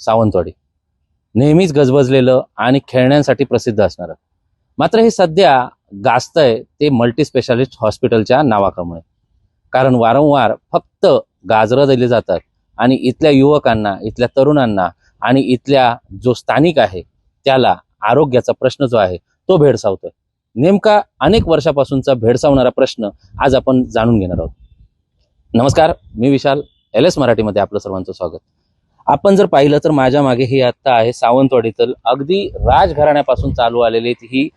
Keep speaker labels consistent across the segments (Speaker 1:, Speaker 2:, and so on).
Speaker 1: सावंतवाडी नेहमीच गजबजलेलं आणि खेळण्यांसाठी प्रसिद्ध असणारं. मात्र हे सध्या गाजतंय ते मल्टी स्पेशालिस्ट हॉस्पिटलच्या नावाकामुळे. कारण वारंवार फक्त गाजरं दिली जातात आणि इथल्या युवकांना, इथल्या तरुणांना आणि इथल्या जो स्थानिक आहे त्याला आरोग्याचा प्रश्न जो आहे तो भेडसावतोय. नेमका अनेक वर्षापासूनचा भेडसावणारा प्रश्न आज आपण जाणून घेणार आहोत. नमस्कार, मी विशाल. LS मराठीमध्ये आपलं सर्वांचं स्वागत. आपण जर पाहिलं तर माझ्या मागे ही आत्ता आहे सावंतवाडीतील अगदी राजघराण्यापासून चालू आलेली ही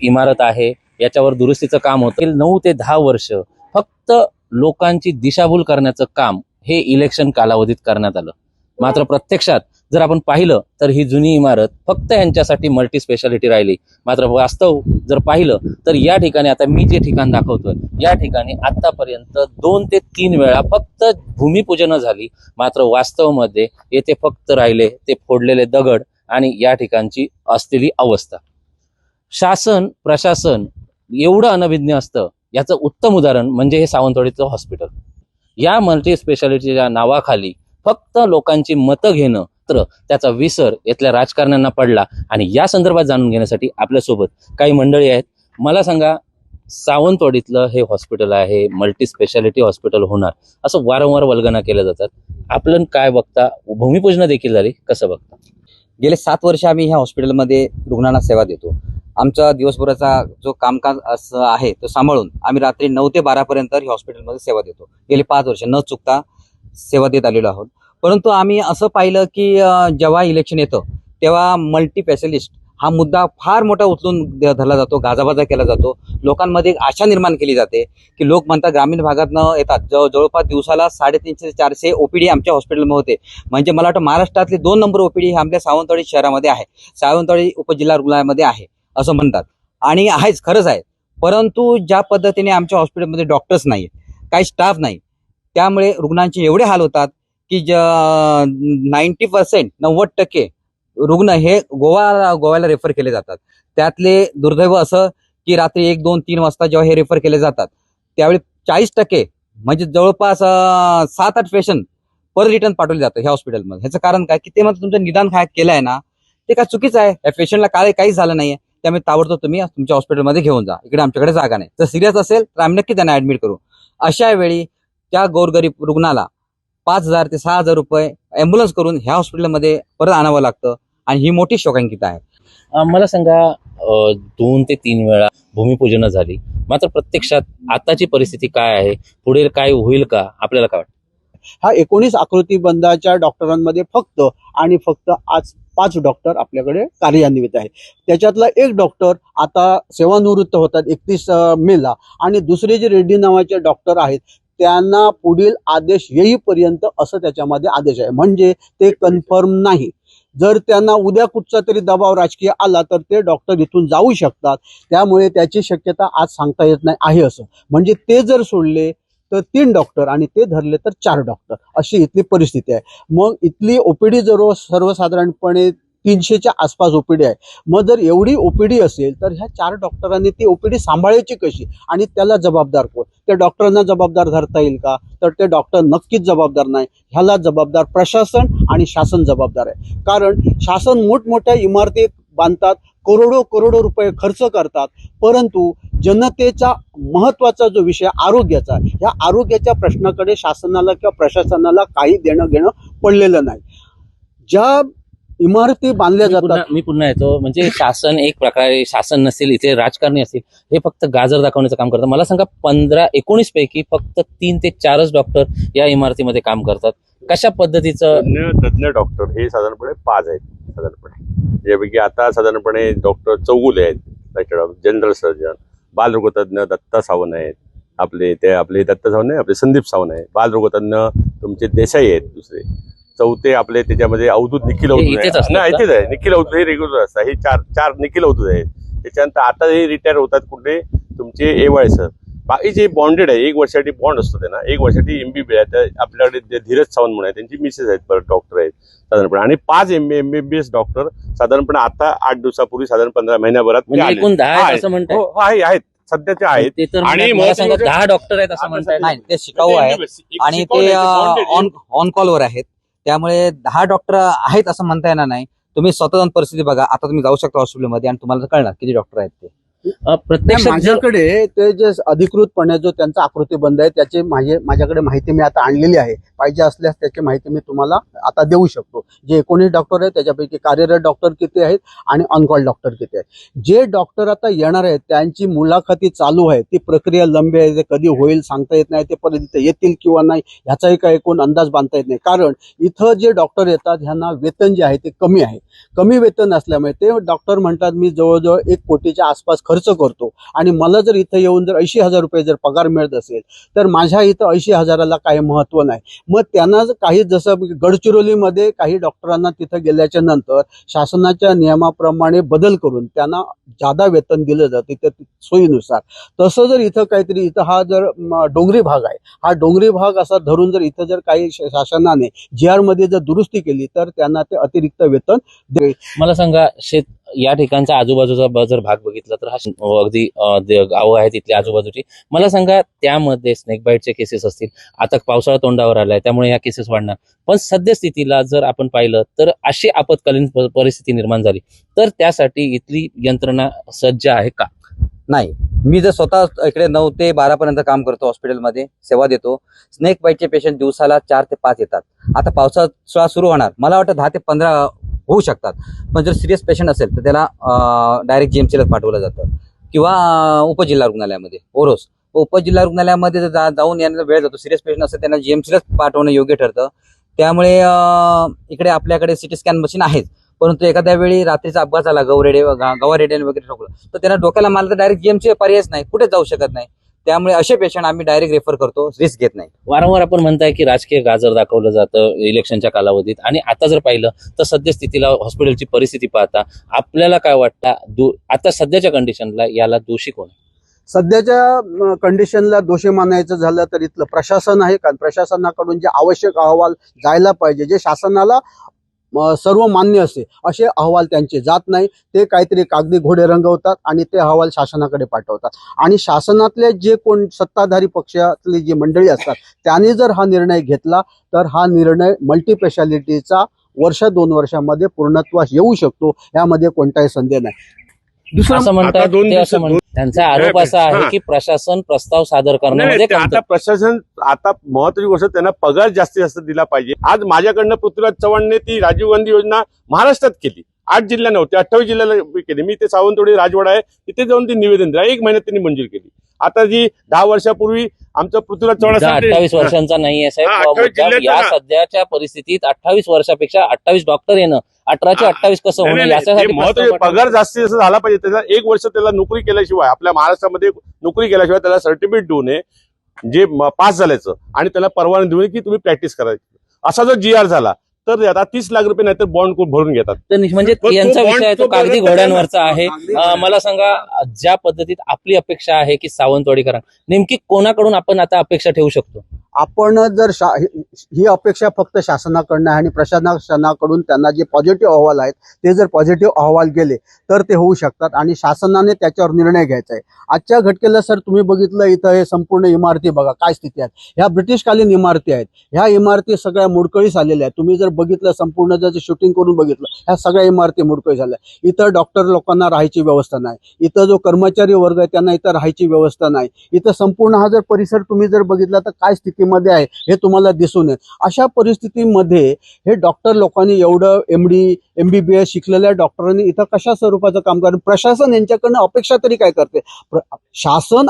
Speaker 1: इमारत आहे. याच्यावर दुरुस्तीचं काम होतं. 9 ते 10 वर्ष फक्त लोकांची दिशाभूल करण्याचं काम हे इलेक्शन कालावधीत करण्यात आलं. मात्र प्रत्यक्षात जर आपण पाहिलं तर ही जुनी इमारत फक्त यांच्यासाठी मल्टी स्पेशालिटी राहिली. मात्र वास्तव जर पाहिलं तर या ठिकाणी, आता मी जे ठिकाण दाखवतोय या ठिकाणी आतापर्यंत 2 ते 3 वेळा फक्त भूमिपूजन झाली. मात्र वास्तवमध्ये येथे फक्त राहिले ते फोडलेले दगड आणि या ठिकाणची असलेली अवस्था. शासन प्रशासन एवढं अनभिज्ञ असतं याचं उत्तम उदाहरण म्हणजे हे सावंतवाडीचं हॉस्पिटल. या मल्टी स्पेशालिटीच्या नावाखाली फक्त लोकांची मतं घेणं, तर त्याचा विसर इथल्या राजकारण्यांना पडला. आणि या संदर्भात जाणून घेण्यासाठी आपल्यासोबत काही मंडळी आहेत. मला सांगा, सावंतवाडीतलं हे हॉस्पिटल आहे, मल्टी स्पेशालिटी हॉस्पिटल होणार असं वारंवार वल्गना केल्या जातात. आपण काय बघता? भूमिपूजन देखील झाली, कसं बघता?
Speaker 2: गेले 7 वर्ष आम्ही ह्या हॉस्पिटलमध्ये रुग्णांना सेवा देतो. आमचा दिवसभराचा जो कामकाज असं आहे तो सांभाळून आम्ही रात्री 9 ते 12 पर्यंत ह्या हॉस्पिटलमध्ये सेवा देतो. गेली 5 वर्ष न चुकता सेवा देत आलेलो आहोत. परंतु आम्ही असं पाहिलं की जेव्हा इलेक्शन येतं तेव्हा मल्टी स्पेशालिस्ट हा मुद्दा फार मोठा उचलून धरला जातो, गाजाबाजा केला जातो. लोकांमध्ये एक आशा निर्माण केली जाते की लोक म्हणतात ग्रामीण भागातनं येतात. जवळपास दिवसाला 350 ते 400 OPD आमच्या हॉस्पिटलमध्ये होते. म्हणजे मला वाटतं महाराष्ट्रातले 2 नंबर OPD हे आपल्या सावंतवाडी शहरामध्ये आहे, सावंतवाडी उपजिल्हा रुग्णालयामध्ये आहे असं म्हणतात. आणि आहेच, खरंच आहे. परंतु ज्या पद्धतीने आमच्या हॉस्पिटलमध्ये डॉक्टर्स नाही, काही स्टाफ नाही, त्यामुळे रुग्णांचे एवढे हाल होतात की 90% रुग्ण हे गोव्याला रेफर केले जातात. त्यातले दुर्दैव असं की रात्री 1, 2, 3 वाजता जेव्हा हे रेफर केले जातात त्यावेळी 40% म्हणजे जवळपास 7-8 पेशंट पर रिटर्न पाठवले जातं ह्या हॉस्पिटलमध्ये. ह्याचं कारण काय की ते म्हणतात तुमचं निदान काय केलं आहे ना, ते काय चुकीचं आहे. या पेशंटला काहीच झालं नाहीये, त्यामुळे ताबडतोब तुम्ही तुमच्या हॉस्पिटलमध्ये घेऊन जा, इकडे आमच्याकडे जागा नाही. जर सिरियस असेल तर आम्ही नक्की त्यांना ऍडमिट करू. अशा वेळी त्या गोरगरीब रुग्णाला 5,000 ते 6,000 रुपये अँब्युलन्स करून ह्या हॉस्पिटलमध्ये परत आणावं लागतं. आणि ही मोठी शोकांकित आहे.
Speaker 1: मला सांगा, 2 ते 3 वेळा भूमिपूजन झाली, मात्र प्रत्यक्षात आताची परिस्थिती काय आहे? पुढे काय होईल का? आपल्याला काय वाटतं?
Speaker 3: हा 19 आकृतीबंधाच्या डॉक्टरांमध्ये फक्त आणि फक्त आज 5 डॉक्टर आपल्याकडे कार्यान्वित आहे. त्याच्यातला एक डॉक्टर आता सेवानिवृत्त होतात 31 मेला. आणि दुसरे जे रेड्डी नावाचे डॉक्टर आहेत त्यांना पुढील आदेश येईपर्यंत असं त्याच्यामध्ये आदेश आहे. म्हणजे ते कन्फर्म नाही. जर त्यांना उद्या कुठचा तरी दबाव राजकीय आला तर ते डॉक्टर इथून जाऊ शकतात. त्यामुळे त्याची शक्यता आज सांगता येत नाही आहे असं. म्हणजे ते जर सोडले तर 3 डॉक्टर आणि ते धरले तर 4 डॉक्टर अशी इथली परिस्थिती आहे. मग इथली OPD जर सर्वसाधारणपणे 300च्या आसपास OPD आहे. मग जर एवढी OPD असेल तर ह्या 4 डॉक्टरांनी ती OPD सांभाळायची कशी आणि त्याला जबाबदार कोण? त्या डॉक्टरांना जबाबदार धरता येईल का? तर ते डॉक्टर नक्कीच जबाबदार नाही. ह्याला जबाबदार प्रशासन आणि शासन जबाबदार आहे. कारण शासन मोठमोठ्या इमारती बांधतात, करोडो रुपये खर्च करतात, परंतु जनतेचा महत्वाचा जो विषय आरोग्याचा, ह्या आरोग्याच्या प्रश्नाकडे शासनाला किंवा प्रशासनाला काही देणं घेणं पडलेलं नाही. ज्या इमारती बांधल्या जातात,
Speaker 1: मी पुन्हा येतो. म्हणजे शासन एक प्रकारे शासन नसेल, इथे राजकारणी असतील, हे फक्त गाजर दाखवण्याचं काम करतात. मला सांगा, 15-19 पैकी फक्त 3 ते 4च डॉक्टर या इमारतीमध्ये काम करतात. कशा पद्धतीचं?
Speaker 4: तज्ञ डॉक्टर हे साधारणपणे 5 आहेत साधारणपणे. यापैकी आता साधारणपणे डॉक्टर चौगुले आहेत, जनरल सर्जन. बालरोगतज्ञ दत्ता सावंत आहेत, आपले दत्ता सावंत नाही, आपले संदीप सावंत आहेत. बालरोगतज्ञ तुमचे देसाई आहेत. दुसरे चौथे आपले त्याच्यामध्ये अवधूत निखिल अवधूत इथेच आहे. निखिल अवधूत हे रेग्युलर असतात. हे 4 निखिल अवधूत आहेत. त्याच्यानंतर आता हे रिटायर होतात कुठले तुमचे AY सर. बाकी जे बॉन्डेड आहे, 1 वर्षासाठी बॉन्ड असतो त्यांना, 1 वर्षासाठी MBBS आहे. आपल्याकडे धीरज सावंत म्हणून आहे, त्यांची मिसेस आहेत, परत डॉक्टर आहेत साधारणपणे. आणि 5 MBBS डॉक्टर साधारणपणे आता 8 दिवसापूर्वी साधारण 15 महिन्याभरात
Speaker 1: एकूण 10 असं म्हणतात.
Speaker 4: आहेत सध्याचे आहेत.
Speaker 1: आणि मला सांगा, 10 डॉक्टर आहेत असं म्हणतात.
Speaker 2: नाही, ते शिकाऊ आहेत आणि ते ऑन कॉलवर आहेत. त्यामुळे 10 डॉक्टर आहेत असं म्हणता येणार नाही. तुम्ही स्वतः जाऊन परिस्थिती बघा. आता तुम्ही जाऊ शकता हॉस्पिटलमध्ये आणि तुम्हाला कळणार किती डॉक्टर आहेत ते.
Speaker 1: प्रत्यक्ष
Speaker 3: माझ्याकडे ते जे अधिकृतपणे जो त्यांचा आकृतीबंध आहे त्याची माझ्याकडे माहिती मी आता आणलेली आहे. पाहिजे असल्यास त्याची माहिती मी तुम्हाला आता देऊ शकतो. जे 19 डॉक्टर आहेत त्याच्यापैकी कार्यरत डॉक्टर किती आहेत आणि ऑन कॉल डॉक्टर किती आहेत. जे डॉक्टर आता येणार आहेत त्यांची मुलाखती चालू आहे. ती प्रक्रिया लंबी आहे. ते कधी होईल सांगता येत नाही. ते परत इथे येतील किंवा नाही ह्याचाही काही कोण अंदाज बांधता येत नाही. कारण इथं जे डॉक्टर येतात ह्यांना वेतन जे आहे ते कमी आहे. कमी वेतन असल्यामुळे ते डॉक्टर म्हणतात मी जवळजवळ 1 कोटीच्या आसपास खर्च करतो आणि मला जर इथं येऊन जर 80,000 रुपये जर पगार मिळत असेल तर माझ्या इथं 80,000ला काही महत्व नाही. मग त्यांना काही जसं गडचिरोलीमध्ये काही डॉक्टरांना तिथं गेल्याच्या नंतर शासनाच्या नियमाप्रमाणे बदल करून त्यांना जादा वेतन दिलं जातं त्या सोयीनुसार. तसं जर इथं काहीतरी इथं हा जर डोंगरी भाग आहे. हा डोंगरी भाग असा धरून जर इथं जर काही शासनाने GR मध्ये जर दुरुस्ती केली तर त्यांना ते अतिरिक्त वेतन
Speaker 1: मला सांगा, या ठिकाणचा आजूबाजूचा जर भाग बघितला तर हा अगदी गावं आहेत इथली आजूबाजूची. मला सांगा, त्यामध्ये स्नेक बाईटचे केसेस असतील. आता पावसाळा तोंडावर आलाय त्यामुळे या केसेस वाढणार. पण सद्यस्थितीला जर आपण पाहिलं तर अशी आपत्कालीन परिस्थिती निर्माण झाली तर त्यासाठी इथली यंत्रणा सज्ज आहे का?
Speaker 2: नाही. मी जर स्वतः इकडे 9 ते 12 पर्यंत काम करतो, हॉस्पिटलमध्ये सेवा देतो. स्नेक बाईटचे पेशंट दिवसाला 4 ते 5 येतात. आता पावसाळा सुरू होणार, मला वाटतं 10 ते 15 होऊ शकतात. पण जर सिरियस पेशंट असेल तर त्याला डायरेक्ट GMCलाच पाठवलं जातं किंवा उपजिल्हा रुग्णालयामध्ये ओरोस. उपजिल्हा रुग्णालयामध्ये जाऊन येण्याचा वेळ जातो. सिरियस पेशंट असेल त्यांना GMCलाच पाठवणं योग्य ठरतं. त्यामुळे इकडे आपल्याकडे CT स्कॅन मशीन आहेच. परंतु एखाद्या वेळी रात्रीचा अपघात झाला, गवारेड्याने वगैरे ठोकलं तर त्यांना डोक्याला मारलं तर डायरेक्ट GMC पर्यायच नाही, कुठे जाऊ शकत नाही. त्यामुळे असे पेशंट आम्ही डायरेक्ट रेफर करतो, रिस्क घेत नाही.
Speaker 1: वारंवार आपण म्हणताय की राजकीय गाजर दाखवलं जातं इलेक्शनच्या कालावधीत, आणि आता जर पाहिलं तर सद्यस्थितीला हॉस्पिटलची परिस्थिती पाहता आपल्याला काय वाटतं, आता सध्याच्या कंडिशनला याला दोषी कोण?
Speaker 3: सध्याच्या कंडिशनला दोषी मानायचं झालं तर इथलं प्रशासन आहे. कारण प्रशासनाकडून जे आवश्यक अहवाल जायला पाहिजे, जे शासनाला सर्व मान्य असते असे अहवाल त्यांचे जात नाही. ते काहीतरी कागदी घोडे रंगवतात आणि ते अहवाल शासनाकडे पाठवतात. आणि शासनातले जे कोण सत्ताधारी पक्षातली जी मंडळी असतात त्यांनी जर हा निर्णय घेतला तर हा निर्णय मल्टीस्पेशालिटीचा 1-2 वर्षामध्ये पूर्णत्वास येऊ शकतो. यामध्ये कोणताही संदेह नाही.
Speaker 1: असं म्हणतात ते, असं म्हणतात. त्यांचा आरोप असा आहे की प्रशासन प्रस्ताव सादर करण्यामध्ये
Speaker 4: आता प्रशासन आता महत्वाची गोष्ट त्यांना पगार जास्तीत जास्त दिला पाहिजे. आज माझ्याकडनं पृथ्वीराज चव्हाणने ती राजीव गांधी योजना महाराष्ट्रात केली. 8 जिल्ह्या नव्हते, 28 जिल्ह्याला केली. मी ते सावंतवाडी राजवाडा आहे तिथे जाऊन ती निवेदन दिलं. 1 महिन्यात त्यांनी मंजूर केली. आता जी 10 वर्षापूर्वी आमचं पृथ्वीराज चव्हाण
Speaker 1: 28 वर्षांचा नाहीये साहेब. या सध्याच्या परिस्थितीत 28 वर्षापेक्षा 28 डॉक्टर येणं 18चे 28 कसं होणं याच्यासाठी
Speaker 4: महत्वाचे पगार जास्तीत जास्त झाला पाहिजे. त्याला 1 वर्ष त्याला नोकरी केल्याशिवाय, आपल्या महाराष्ट्रामध्ये नोकरी केल्याशिवाय त्याला सर्टिफिकेट देऊ नये जे पास झाल्याचं, आणि त्याला परवानगी देऊ नये की तुम्ही प्रॅक्टिस करायची. असा जर GR झाला तर आता 30 लाख रुपये नाही तर बॉन्ड भरून घेतात.
Speaker 1: म्हणजे यांचा विषय आहे तो कागदी घोड्यांवरचा आहे. मला सांगा, ज्या पद्धतीत आपली अपेक्षा आहे की सावंतवाडीकरांना नेमकी कोणाकडून आपण आता अपेक्षा ठेवू शकतो?
Speaker 3: आपण जर ही अपेक्षा फक्त शासनाकडनं आहे आणि प्रशासनाकडून त्यांना जे पॉझिटिव्ह अहवाल आहेत ते जर पॉझिटिव्ह अहवाल गेले तर ते होऊ शकतात आणि शासनाने त्याच्यावर निर्णय घ्यायचा आहे. आजच्या घटकेला सर तुम्ही बघितलं इथं हे संपूर्ण इमारती बघा काय स्थिती आहेत. ह्या ब्रिटिशकालीन इमारती आहेत. ह्या इमारती सगळ्या मोडकळीस आलेल्या आहेत. तुम्ही जर बघितलं संपूर्ण जर शूटिंग करून बघितलं ह्या सगळ्या इमारती मोडकळीस आल्या. इथं डॉक्टर लोकांना राहायची व्यवस्था नाही. इथं जो कर्मचारी वर्ग आहे त्यांना इथं राहायची व्यवस्था नाही. इथं संपूर्ण हा जर परिसर तुम्ही जर बघितला तर काय स्थितीमध्ये आहे हे तुम्हाला दिसून येईल. अशा परिस्थितीमध्ये हे डॉक्टर लोकांनी एवढं MD MBBS शिकलेल्या डॉक्टरांनी इथं कशा स्वरूपाचं काम करत, प्रशासन यांच्याकडनं अपेक्षा तरी काय करते? शासन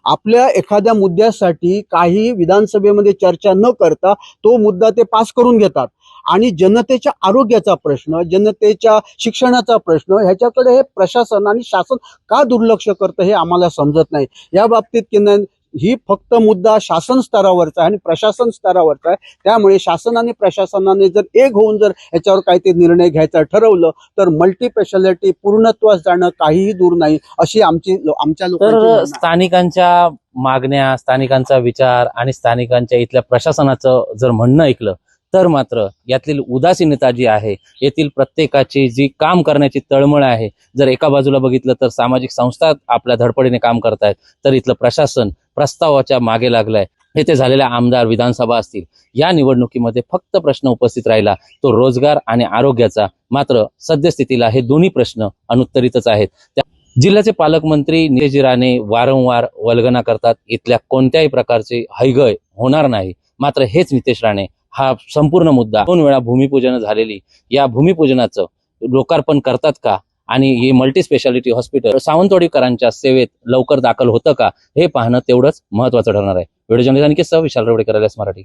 Speaker 3: आपल्या एखाद्या मुद्द्यासाठी काही विधानसभेमध्ये चर्चा न करता तो मुद्दा ते पास करून घेतात आणि जनतेच्या आरोग्याचा प्रश्न, जनतेच्या शिक्षणाचा प्रश्न ह्याच्याकडे हे प्रशासन आणि शासन का दुर्लक्ष करतं हे आम्हाला समजत नाही. या बाबतीत ही फक्त मुद्दा शासन स्तरावरचा आहे आणि प्रशासन स्तरावरचा आहे. त्यामुळे शासन आणि प्रशासनाने जर एक होऊन जर याच्यावर काहीतरी निर्णय घ्यायचा ठरवलं तर मल्टीस्पेशालिटी पूर्णत्वास जाणं काहीही दूर नाही अशी आमच्या
Speaker 1: तर स्थानिकांच्या मागण्या, स्थानिकांचा विचार आणि स्थानिकांच्या इथल्या प्रशासनाचं जर म्हणणं ऐकलं तर मात्र यातील उदासीनता जी आहे, येथील प्रत्येकाची जी काम करण्याची तळमळ आहे, जर एका बाजूला बघितलं तर सामाजिक संस्था आपल्या धडपडीने काम करतायत तर इथलं प्रशासन प्रस्तावाच्या मागे लागलाय. येथे झालेल्या आमदार विधानसभा असतील या निवडणुकीमध्ये फक्त प्रश्न उपस्थित राहिला तो रोजगार आणि आरोग्याचा. मात्र सद्यस्थितीला हे दोन्ही प्रश्न अनुत्तरितच आहेत. जिल्ह्याचे पालकमंत्री नितेशजी राणे वारंवार वल्गना करतात, इथल्या कोणत्याही प्रकारची हयगय होणार नाही. मात्र हेच नितेश राणे हा संपूर्ण मुद्दा 2 वेळा भूमिपूजन झालेली या भूमिपूजनाचं लोकार्पण करतात का आणि हे मल्टी स्पेशालिटी हॉस्पिटल सावंतवाडीकरांच्या सेवेत लवकर दाखल होतं का हे पाहणं तेवढंच महत्त्वाचं ठरणार आहे. व्हिडिओ जर्नलिस्ट अनिकेत सह विशाल रेवडेकर, एस मराठी.